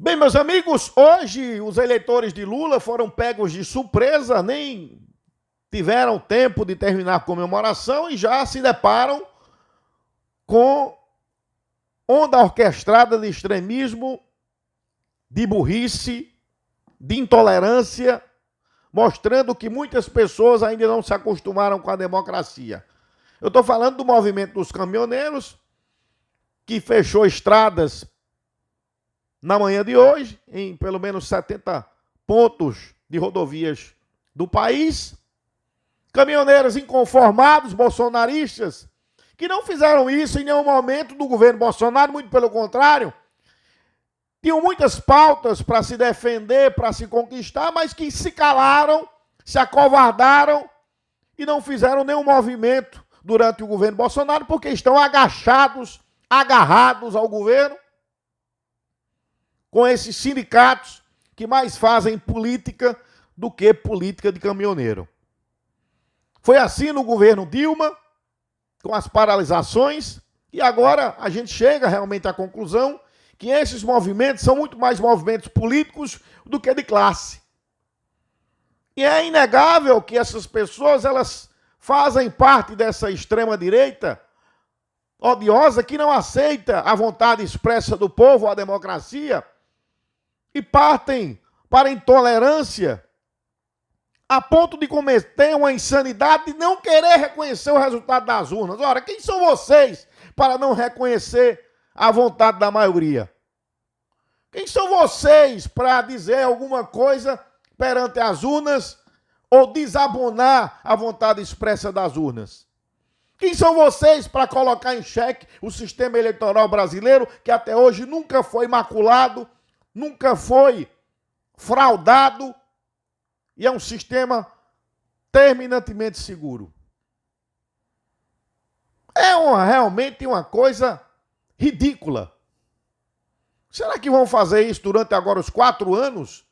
Bem, meus amigos, hoje os eleitores de Lula foram pegos de surpresa, nem tiveram tempo de terminar a comemoração e já se deparam com onda orquestrada de extremismo, de burrice, de intolerância, mostrando que muitas pessoas ainda não se acostumaram com a democracia. Eu estou falando do movimento dos caminhoneiros, que fechou estradas na manhã de hoje, em pelo menos 70 pontos de rodovias do país. Caminhoneiros inconformados, bolsonaristas, que não fizeram isso em nenhum momento do governo Bolsonaro, muito pelo contrário. Tinham muitas pautas para se defender, para se conquistar, mas que se calaram, se acovardaram e não fizeram nenhum movimento durante o governo Bolsonaro, porque estão agachados, agarrados ao governo, com esses sindicatos que mais fazem política do que política de caminhoneiro. Foi assim no governo Dilma, com as paralisações, e agora a gente chega realmente à conclusão que esses movimentos são muito mais movimentos políticos do que de classe. E é inegável que essas pessoas, elas fazem parte dessa extrema-direita odiosa que não aceita a vontade expressa do povo, a democracia, e partem para a intolerância a ponto de cometer uma insanidade de não querer reconhecer o resultado das urnas. Ora, quem são vocês para não reconhecer a vontade da maioria? Quem são vocês para dizer alguma coisa perante as urnas ou desabonar a vontade expressa das urnas? Quem são vocês para colocar em xeque o sistema eleitoral brasileiro, que até hoje nunca foi maculado, nunca foi fraudado e é um sistema terminantemente seguro? É realmente uma coisa ridícula. Será que vão fazer isso durante agora os 4 anos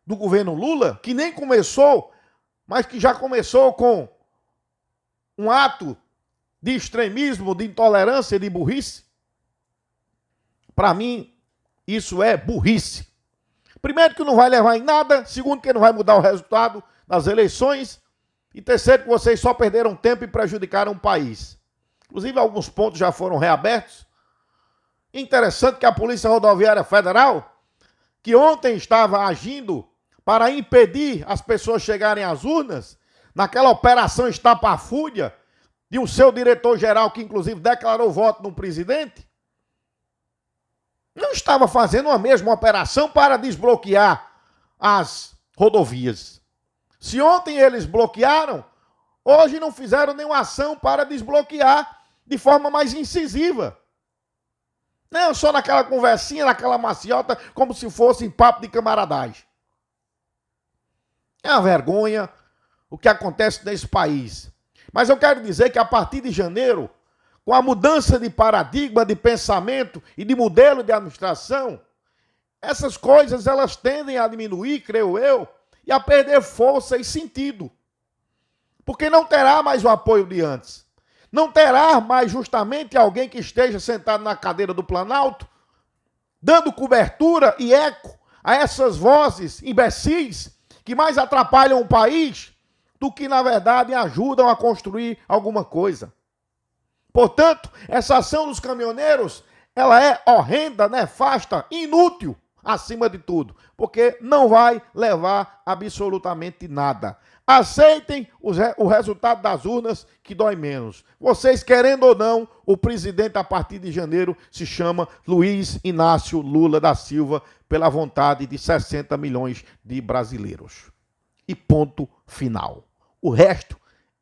do governo Lula, que nem começou, mas que já começou com um ato de extremismo, de intolerância, de burrice? Para mim, isso é burrice. Primeiro, que não vai levar em nada. Segundo, que não vai mudar o resultado das eleições. E terceiro, que vocês só perderam tempo e prejudicaram o país. Inclusive, alguns pontos já foram reabertos. Interessante que a Polícia Rodoviária Federal, que ontem estava agindo para impedir as pessoas chegarem às urnas, naquela operação estapafúrdia de um seu diretor-geral, que inclusive declarou voto no presidente, não estava fazendo a mesma operação para desbloquear as rodovias. Se ontem eles bloquearam, hoje não fizeram nenhuma ação para desbloquear de forma mais incisiva. Não, só naquela conversinha, naquela maciota, como se fosse papo de camaradagem. É uma vergonha o que acontece nesse país. Mas eu quero dizer que a partir de janeiro, com a mudança de paradigma, de pensamento e de modelo de administração, essas coisas elas tendem a diminuir, creio eu, e a perder força e sentido. Porque não terá mais o apoio de antes. Não terá mais justamente alguém que esteja sentado na cadeira do Planalto, dando cobertura e eco a essas vozes imbecis que mais atrapalham o país do que, na verdade, ajudam a construir alguma coisa. Portanto, essa ação dos caminhoneiros, ela é horrenda, nefasta, inútil, acima de tudo, porque não vai levar absolutamente nada. Aceitem o resultado das urnas, que dói menos. Vocês, querendo ou não, o presidente, a partir de janeiro, se chama Luiz Inácio Lula da Silva, pela vontade de 60 milhões de brasileiros. E ponto final. O resto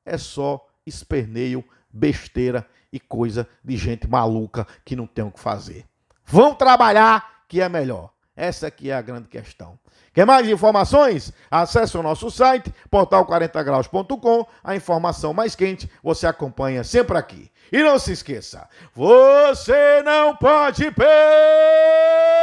é só esperneio, besteira e coisa de gente maluca que não tem o que fazer. Vão trabalhar, que é melhor. Essa aqui é a grande questão. Quer mais informações? Acesse o nosso site, portal40graus.com. A informação mais quente você acompanha sempre aqui. E não se esqueça, você não pode perder!